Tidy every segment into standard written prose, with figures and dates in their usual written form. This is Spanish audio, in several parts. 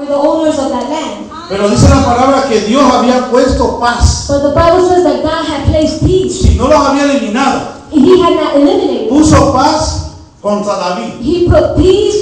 the owners of that land. Pero dice la palabra que Dios había puesto paz. But the Bible says that God had placed peace. Si no los había eliminado, He had not eliminated. puso paz contra David. He put peace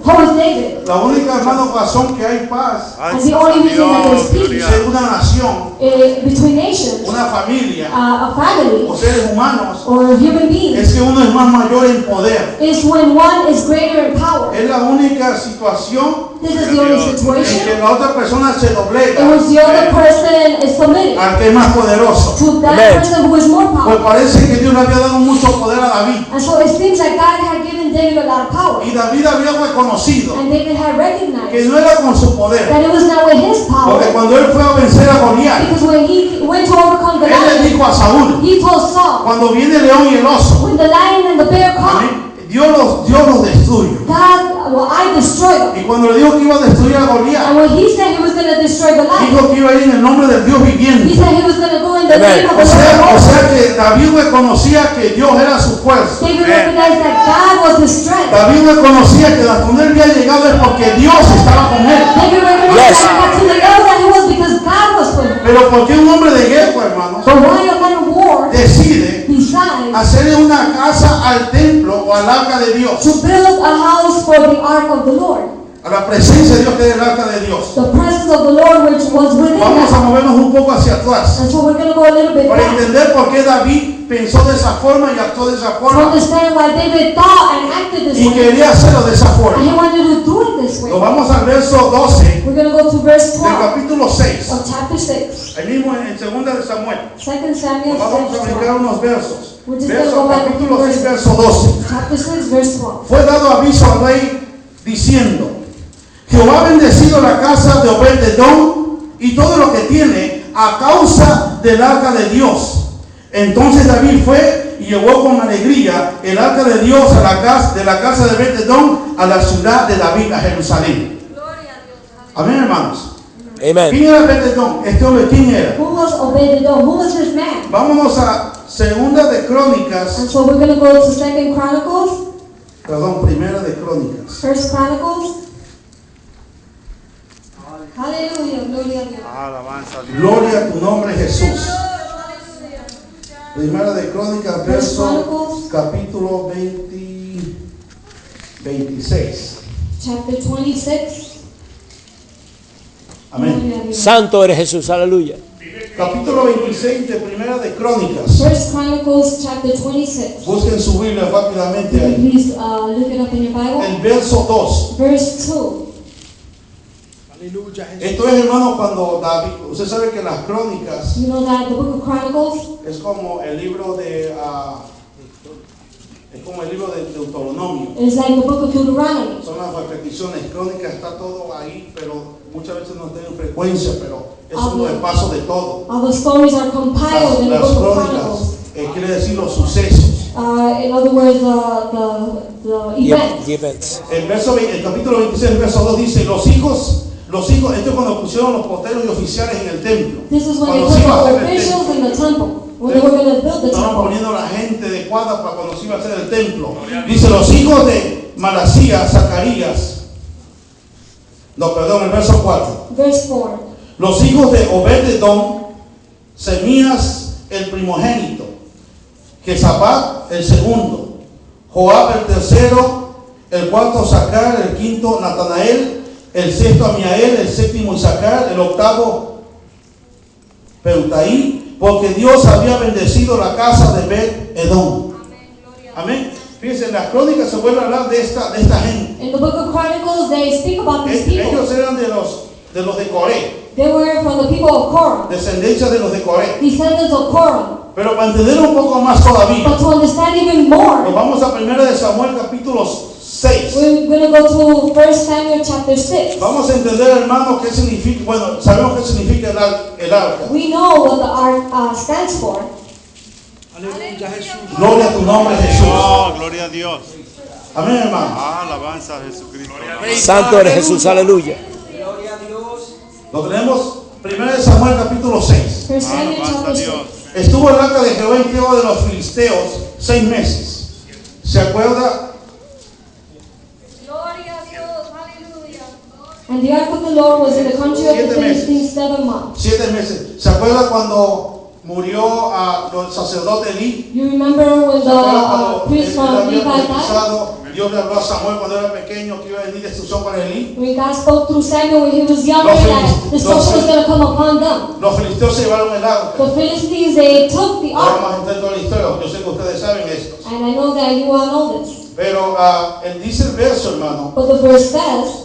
towards David. La única, hermano, razón que hay paz And the only reason that there's peace es una nación, between nations, una familia a family, o seres humanos, or human beings, es que uno es más mayor en poder. is when one is greater in power. Es la única situación This is the only en que situation la otra persona se in doblega which the other person is submitted al que es más poderoso. to that Amen. person who is more Pues powerful. parece que Dios le había dado mucho poder a David. And so it seems like God had given David a lot of power. Y David había reconocido And David had que recognized no era con su poder. that it was not with his power. Porque cuando él fue a vencer a Goliat, Because when he went to overcome él le Goliath, dijo a Saúl, he told Saul, cuando viene el león y el oso, when the lion and the bear come, amén, Dios los destruye. God, well, I destroy them. Y cuando le dijo que iba a destruir a Goliat, And when he said he was going to destroy Goliath, dijo que iba a ir en el nombre del Dios he viviente. said he was going to go in the Amen. name of O the Lord. sea que David reconocía que Dios era su fuerza. David recognized that God was his strength. David reconocía que donde él había llegado es porque Dios estaba con él. David recognized Yes. that he got to the level that he was because God was with him. Pero porque un hombre de guerra, hermanos, But why a man of war decide decides hacerle una casa al templo o al arca de Dios, to build a house for the ark of the Lord, a la presencia de Dios que es el arca de Dios. the presence of the Lord which was within Vamos a us. movernos un poco hacia atrás And so we're going to go a little bit para back entender por qué David pensó de esa forma y actuó de esa to forma understand why David thought and acted this y way. quería hacerlo de esa And he forma. wanted to do it this way. Nos vamos al verso 12 We're going to go to verse del 12 capítulo 6, of chapter 6. ahí mismo en segunda de Samuel. 2 Samuel Vamos a 6, brincar unos versos. We're just gonna Verso, go back a few capítulo 6, verses. verso 12. Chapter 6, verse 12. Fue dado aviso al rey diciendo: Jehová ha bendecido la casa de Obed-edom y todo lo que tiene a causa del arca de Dios. Entonces David fue y llevó con alegría el arca de Dios a la casa de Obed-edom a la ciudad de David, a Jerusalén. Amén, hermanos. Amen. ¿Quién era Obed-edom? Este hombre, ¿quién era? Who was Obed-edom? Who was this man? Vámonos a Segunda de Crónicas, And so we're going to go to 2 Chronicles, Primera de Crónicas. 1 Chronicles. Hallelujah, gloria a Dios. Alabanza a Dios. Gloria a tu nombre, Jesús. Primera de Crónicas, verso capítulo 26. Chapter 26. Amén. Gloria a Dios. Santo eres Jesús, aleluya. Capítulo 26 de Primera de Crónicas. 1 Chronicles, chapter 26. Busquen su Biblia rápidamente ahí. Please look it up in your Bible. El verso 2. Verse 2. Esto es, hermano, cuando David, usted sabe que las crónicas You know that the book of Chronicles es como el libro de Deuteronomio. is like the book of Deuteronomy. Son las repeticiones, crónicas, está todo ahí, pero muchas veces no tienen frecuencia, pero es un repaso de todo. All the stories are compiled in the Las book of crónicas Chronicles. quiere decir los sucesos. In other words, the events. The events. El capítulo 26, el verso 2 dice: los hijos, esto es cuando pusieron los porteros y oficiales en el templo. This is when they Cuando put se iba a the hacer el officials templo. in the temple. When they were going to build the Estaban temple. poniendo la gente adecuada para cuando se iba a hacer el templo. Dice: los hijos de Malasías, Zacarías. No, perdón, el verso 4. Verse 4. Los hijos de Obed-edom, Semías el primogénito, Jezabad el segundo, Joab el tercero, el cuarto Sacar, el quinto Natanael, el sexto Amiael, el séptimo Isacar, el octavo Peutaí, porque Dios había bendecido la casa de Obed-edom. Amén. Fíjense, en las crónicas se vuelve a hablar de esta gente. In the book of Chronicles, they speak about these people. Ellos eran de los de Coré, They were from the people of Korah, descendencia de los de Coré. descendants of Korah. Pero para entender un poco más todavía, But to understand even nos more, vamos a 1 de Samuel capítulo 6. we're going to go to 1 Samuel chapter 6. Vamos a entender, hermano, qué significa, bueno, sabemos qué significa el arca. We know what the ark stands for. Gloria a tu nombre, Jesús. Oh, gloria a Dios. Amén, hermano. Alabanza a Jesucristo. Santo eres Jesús, aleluya. Lo tenemos 1 de Samuel capítulo 6. 1 Samuel Alabanza a chapter 6. Dios. Estuvo el arca de Jehová en tierra de los filisteos 6 meses. ¿Se acuerda? Gloria a Dios, aleluya. And the ark of the Lord was in the country of the 7 meses. Philistines 7 months. 7 meses. ¿Se acuerda cuando murió el sacerdote Elí? You remember when ¿Se acuerda the priest él from había Levi died? profetizado? Dios le habló a Samuel cuando era pequeño que iba a venir destrucción para Elí. When God spoke through Samuel when he was younger Los that Filis- destruction was going to come upon them. Los filisteos se llevaron el arca. The Philistines, they took the No ark. vamos a entrar en toda la historia. Yo sé que ustedes saben esto. And I know that you all know this. Pero él dice el verso, hermano. But the verse says,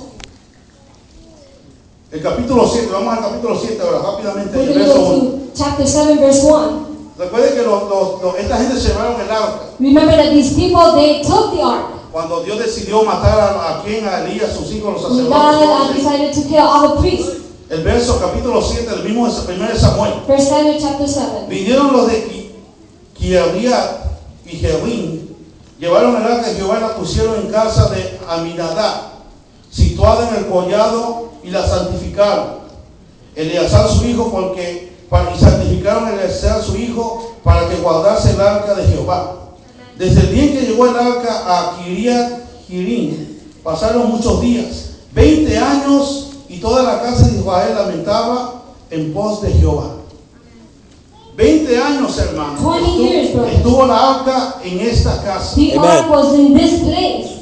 El capítulo 7, vamos al capítulo 7 ahora, rápidamente, we're el going to verso go 1. to chapter 7, verse 1. Recuerde que esta gente se llevaron el arca. Remember that these people, they took the ark. Cuando Dios decidió matar a quien, a Elías, a sus hijos, los When sacerdotes. God decided to kill all the priests. El verso capítulo 7, el mismo de 1 Samuel. 1 Samuel chapter 7. Vinieron los de Kiriat y Jerín, llevaron el arca de Jehová y la pusieron en casa de Aminadab, situada en el collado, y la santificaron. Eleazar su hijo, y santificaron a Eleazar su hijo para que guardase el arca de Jehová. Desde el día en que llegó el arca a Kiriat Jearim, pasaron muchos días, 20 años, y toda la casa de Israel lamentaba en pos de Jehová. 20 años, hermano. 20 years, brother. Estuvo la arca en esta casa. The Amen. ark was in this place.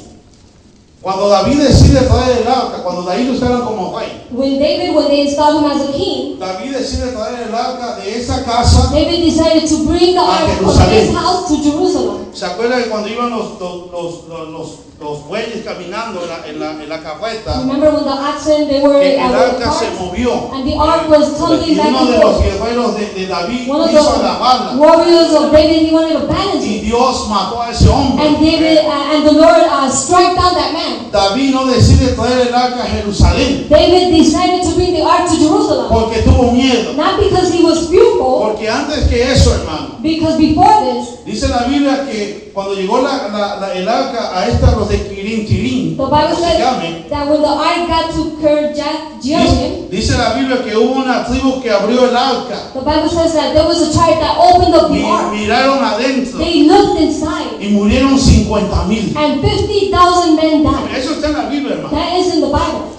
Cuando David decide traer el arca, cuando David lo instalan como rey, When they installed him as a king, David decide traer el arca de esa casa. David decided to bring the ark from Jerusalén. his house to Jerusalem. ¿Se acuerdan que cuando iban los bueyes caminando en la carreta, Remember when the oxen, they were que el the arca se carts, movió? and the ark was Y tumbling back uno and de los forth. guerreros de David One of quiso the alabarla. warriors of David, he wanted to balance Y it. Dios mató a ese hombre. And David, and the Lord struck down that man. David no decide traer el arca a Jerusalén David decided to bring the ark to Jerusalem. porque tuvo miedo. Not because he was fearful, Porque antes que eso, hermano, because before this, dice la Biblia que cuando llegó el arca a los de Tirín, the Bible se says llame, that when the ark got to Jerusalem, dice la Biblia que hubo una tribu que abrió el arca the Bible says that there was a tribe that opened up the ark. miraron adentro They looked inside, y murieron 50,000. and 50,000 men died. Eso está en la Biblia, hermano. That is in the Bible.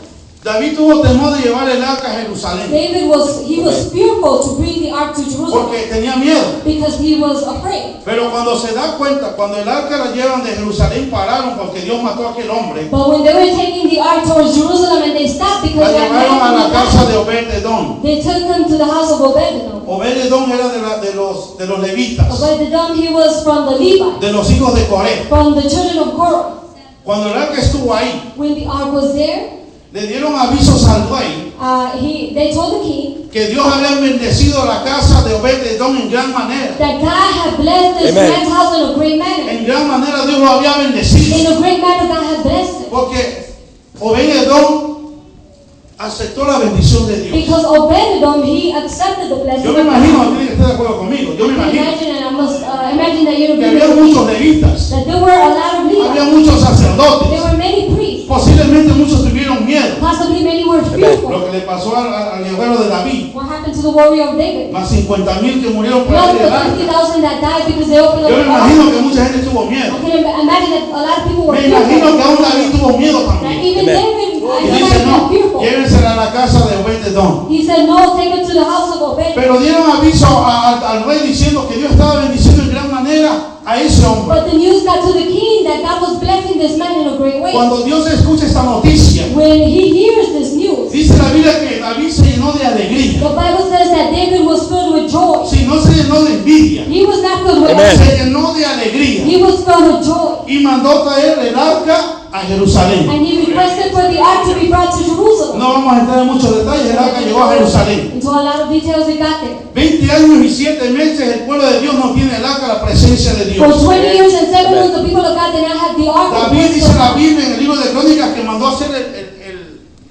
David tuvo temor de llevar el arca a Jerusalén David was fearful to bring the ark to Jerusalem porque tenía miedo. because he was afraid. Pero cuando se da cuenta, cuando el arca la llevan de Jerusalén, pararon porque Dios mató a aquel hombre. But when they were taking the ark towards Jerusalem and they stopped La because that llevaron a la man casa de died, Obed-Edom. they took him to the house of Obed-Edom. Obed-Edom era de los levitas, Obed-Edom, he was from the Levites, de los hijos de Coré. from the children of Korah. Cuando el arca estuvo ahí, When the ark was there, le dieron avisos al rey they told the king que Dios había bendecido la casa de Obed-Edom en gran manera. that God had blessed this Amen. man's house in a great manner. En gran manera Dios lo había bendecido. In a great manner, God had blessed it. Porque Obed-Edom aceptó la bendición de Dios. Because Obed-Edom, he accepted the blessing Yo me of imagino, God. tiene que estar de acuerdo conmigo, yo me I can imagino imagine, and I must imagine that you're que agree había with muchos me, levitas, that there were a lot of había Levites. muchos There sacerdotes, were many priests. posiblemente muchos tuvieron miedo. Possibly many were Lo fearful. que le pasó al guerrero de David, What happened to the warrior of David? más 50,000 que murieron por Plus abrir the el arca. 50,000 that died because they opened up Yo me the ark. imagino que mucha gente tuvo miedo. I can imagine that a lot of people were Me imagino fearful. que aún David tuvo miedo That también. even Amen. David, Y he dice, might no, have been fearful. llévensela a la casa de Obed-Edom. He said, no, take it to the house of Obed. Pero dieron aviso al rey diciendo que Dios estaba bendiciendo en gran manera a ese hombre. But the news got to the king that God was blessing this man in a great way. Cuando Dios escucha esta noticia, When he hears this news, dice la Biblia que David se llenó de alegría. the Bible says that David was filled with joy. Si no se llenó de envidia, He was not filled with Amen. anger. se llenó de alegría He was filled with joy. y mandó traer el arca a Jerusalén. And he requested for the ark to be brought to Jerusalem. No vamos a entrar en muchos detalles, el arca llegó a Jerusalén. Into a lot of details it got there. 20 años y 7 meses el pueblo de Dios no tiene el arca, la presencia de For Dios. 20 years and 7 months, the people of God did not have the ark. of David dice God. la Biblia en el libro de Crónicas que mandó a hacer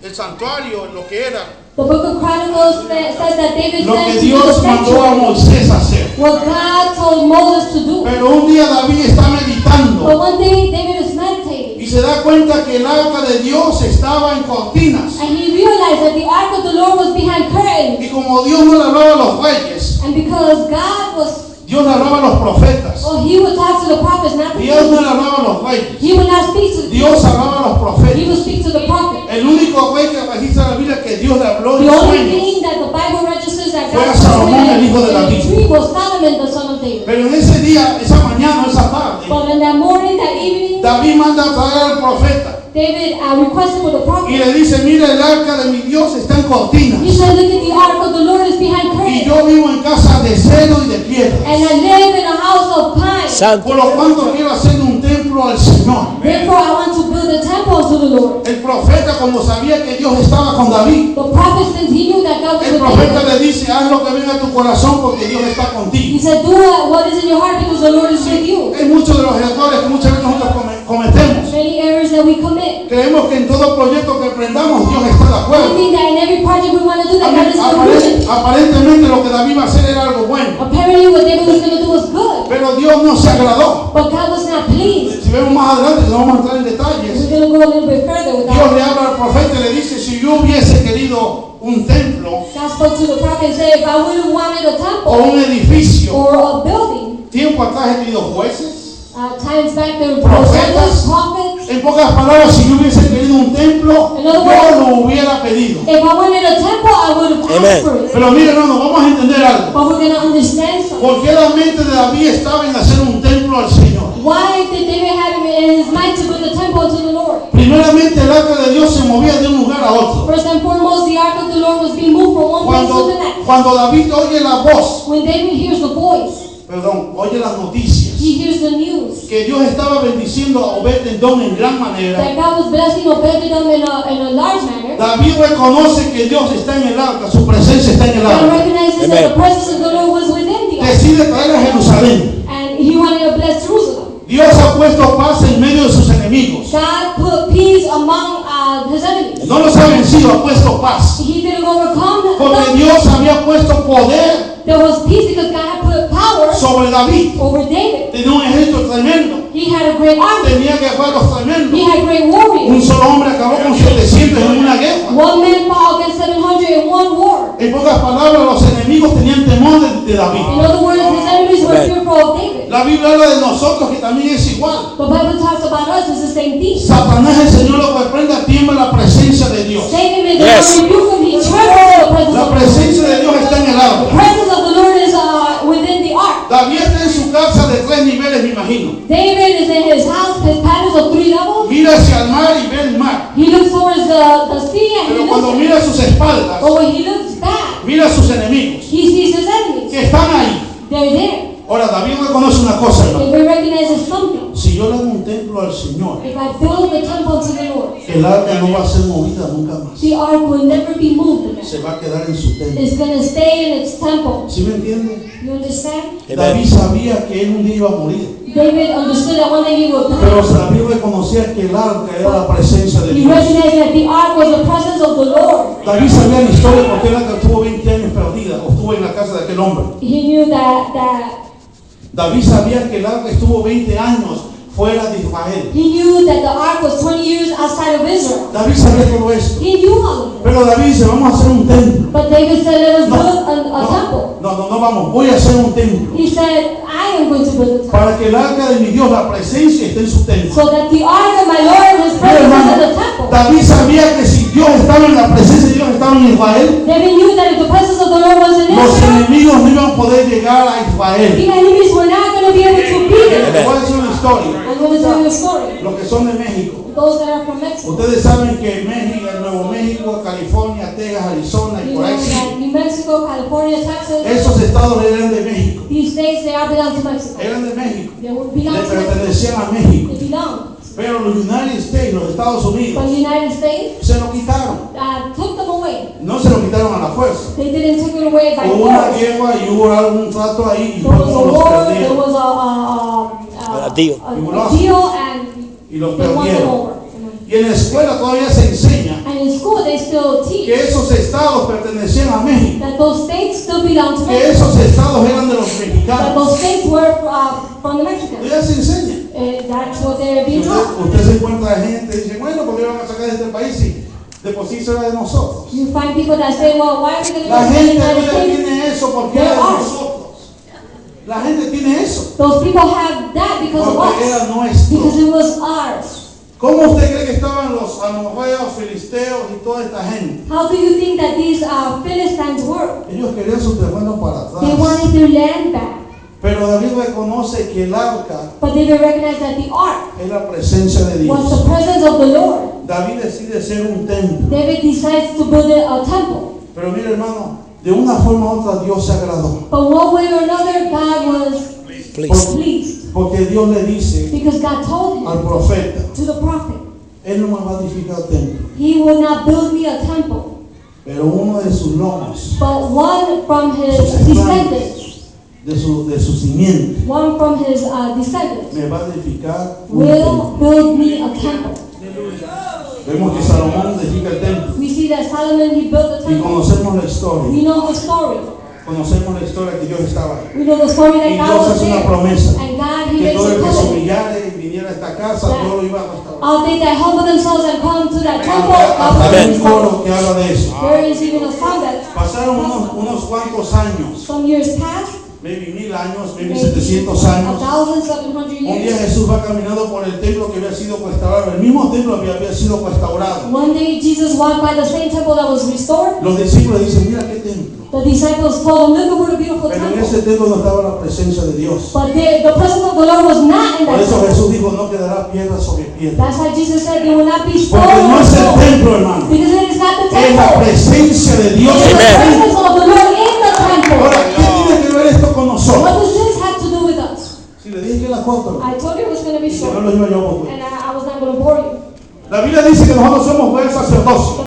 el santuario, lo que era, The book of Chronicles says that David lo que said to do the Dios mandó a sanctuary. Moisés a hacer. What God told Moses to do. Pero un día David está But meditando one day David is meditating. y se da cuenta que el arca de Dios estaba en cortinas. And he realized that the ark of the Lord was behind curtains. Y como Dios no le hablaba a los reyes, And because God was Dios le hablaba a los profetas. Oh, he would talk to the prophets, not the Dios no kings. le hablaba a los reyes. He would not speak to the Dios kings. hablaba a los He would profetas. speak to the prophet. El único rey que registra la Biblia que Dios le habló The en only sueños. king that the Bible registers that Fue God a Salomón, spoke el hijo de in David. the dream was Solomon, the son of David. Pero en ese día, esa mañana, esa tarde, But in that morning, that evening, David manda a traer al profeta David requested for the y prophet. le dice, mira, el arca de mi Dios está en cortinas He said, look at the ark of the Lord is behind y curtains. yo vivo en casa de cedro y de piedra, And I live in a house of pine. Santo. por lo cuanto quiero hacer un templo al Señor. Therefore, I want to build a temple unto the Lord. El profeta, cuando sabía que Dios estaba con David, The prophet, since he knew that God was el with profeta David, le dice, haz lo que venga a tu corazón porque Dios está contigo. he said, do what is in your heart because the Lord is with you. Hay muchos de los errores que muchas veces nosotros cometemos. Many errors that we commit. Creemos que en todo proyecto que emprendamos Dios está de We acuerdo. think that in every project we want to do that God is going to do it. Aparentemente lo que David va a hacer era algo bueno, Apparently what David was going to do was good. pero Dios no se agradó. But God was not pleased. Si vemos más adelante, no vamos a entrar en detalles. We're going to go a little bit further with Dios le that. habla al profeta y le dice, si yo hubiese querido un templo God spoke to the prophet and said, if I would have wanted a o un temple edificio, or a building, tiempo atrás he tenido jueces. times back there were Profetas. prophets. En pocas palabras, si yo hubiese querido un templo, yo lo hubiera pedido. If I wanted a temple, I would have Amen. asked for it. Pero mire, hermano, vamos a entender algo. But we're going to understand something. ¿Por qué la mente de David estaba en hacer un templo al Señor? Why did David have it in his mind to build a temple unto the Lord? Primeramente, el arca de Dios se movía de un lugar a otro. First and foremost, the ark of the Lord was being moved from one place to the next. Cuando David oye la voz, When David hears the voice, oye las noticias, he hears the news que Dios estaba bendiciendo a Obed-Edom en gran manera, that God was blessing Obed-Edom in a large manner. David reconoce que Dios está en el arca, su presencia está en el God arca. recognizes that the presence of the Lord was within the ark. Decide traer a Jerusalén. And he wanted to bless Jerusalem. Dios ha puesto paz en medio de sus enemigos. God put peace among his enemies. No los ha vencido, ha puesto paz. He didn't overcome Porque them. Dios había puesto poder There was peace because God had put power sobre David. over David. Tenía un ejército tremendo. He had a great army. Tenía guerreros tremendos. He had great Un warriors. solo hombre acabó con 700 en una guerra. One man fought against 700 in one war. En pocas palabras, los enemigos tenían temor de David. In other words, his enemies were Amen. fearful of David. La Biblia habla de nosotros que también es igual. The Bible talks about us as the same thing. Satanás, el Señor lo reprenda, tiembla la presencia de Dios. Satan may Yes. not rebuke him, he trembles in the presence La of the Lord. presencia de Dios está en el The arca. presence of the Lord is within the ark. David está en su casa de 3 niveles, me imagino. David is in his house, his palace of 3 levels. Mira hacia el mar y ve el mar. He looks towards the sea and Pero he cuando looks mira a sus espaldas, but when he looks back, mira a sus enemigos he sees his enemies. que están ahí. They're there. Ahora, David reconoce una cosa, hermano. David recognizes something. Si yo le hago un templo al Señor, If I build the temple to the Lord, el arca no va a ser movida nunca más. the ark will never be moved again. Se va a quedar en su templo. It's going to stay in its temple. ¿Sí me entiende? You understand? David sabía que él un día iba a morir. David understood that one day he would Pero die. David reconocía que el arca era la presencia de He Dios. recognized that the ark was the presence of the Lord. David sabía la historia porque el arca estuvo 20 años perdida o estuvo en la casa de aquel hombre. He knew that David sabía que el arca estuvo 20 años fuera de Israel. he knew that the ark was 20 years outside of Israel. David sabía todo esto. He knew all of it. Pero David dice, vamos a hacer un templo. But David said, let us No, build a temple. no, vamos, voy a hacer un templo. He said, I am going to build a temple. Para que el arca de mi Dios, la presencia, esté en su templo. So that the ark of my Lord, his Mira, presence is in hermano, the temple. David sabía que si Dios estaba en la presencia de Dios, estaba en Israel, David knew that if the presence of the Lord was in los Israel, enemigos no iban a poder llegar a Israel. the enemies were not going to be able to be Te there. voy a decir una historia. I'm going to tell you a story. Los que son de México. Those that are from Mexico. Ustedes saben que México, Nuevo México, California, Texas, Arizona y You por know ahí sí. that New Mexico, California, Texas, Esos estados eran de México. these states, they all belong to Mexico. Eran de México. They would Le belong to Mexico. pertenecían a México. They belong. Pero los United States, los Estados But Unidos, the United States se lo quitaron. took them away. No se lo quitaron a la fuerza. They didn't take it away by Hubo una force. guerra y hubo algún trato ahí y There was a fueron los war, there perdieron. was A deal. a deal, and Y los they won them perdieron. over. Y en la escuela todavía se enseña And in school, they still teach que esos estados pertenecían a México. that those states still belong to Que Mexico. esos estados eran de los That mexicanos. those states were from the Mexicans. Todavía se enseña. That's what they're Y being taught. usted se encuentra gente y dice, bueno, ¿por qué van a sacar de este país si de por sí eso era de nosotros? You find people that say, well, why are we going to go La to the gente United no States? tiene eso porque era de nosotros. La gente tiene eso. Those people have that because of Porque era us. nuestro. Because it was ours. ¿Cómo usted cree que estaban los amorreos, filisteos y toda esta gente? How do you think that these Philistines were? Ellos querían su terreno para They atrás. wanted their land back. Pero David reconoce que el arca But they didn't recognize that the ark es la presencia de was Dios. the presence of the Lord. David decide ser un templo. David decides to build a temple. Pero mire, hermano, de una forma u otra Dios se agradó. But one way or another, God was Please. pleased. Porque Dios le dice Because God told al him profeta, to the prophet, él no me va a edificar templo, he will not build me a temple. pero uno de sus lomos, But one from his Sus descendants, de su simiente, one from his descendants, me va a edificar un will templo. build me a temple. Vemos que Salomón edifica el templo We see that Solomon, he built the y temple. conocemos la historia. We know the story. Conocemos la historia que Dios estaba ahí. We know the story Y that Dios God was hace una there. promesa And God, he que makes todo a el que se covenant. humillare y viniera a esta casa, Dios lo iba a restaurar. All they that humble themselves and come to that temple, God Hasta will hay un restore. coro que habla de eso. There is even a song that Pasaron unos cuantos años, some years past, maybe 1000 años, maybe maybe 700 años. 1,700 Un día years. Jesús va caminando por el templo que había sido restaurado. El mismo templo había sido restaurado. One day Jesus walked by the same temple that was restored. Los discípulos dicen, mira qué templo. The disciples told him, look what a beautiful Pero en temple. ese templo no estaba la presencia de Dios. But the presence of the Lord was not in Por that eso temple. Jesús dijo, no quedará piedra sobre piedra. That's why Jesus said there will not be stone Porque no on es el stone. templo, hermano. Because it is not the Es la temple. presencia de Dios. It is the Amen. presence of the Lord in the temple. Ahora, ¿qué tiene que ver esto con nosotros? What does this have to do with us? Si le dije que la corto, I told you it was going to be y que no short. lo iba yo a poco. And I was not going to bore you. La Biblia dice que nosotros somos buen sacerdocio.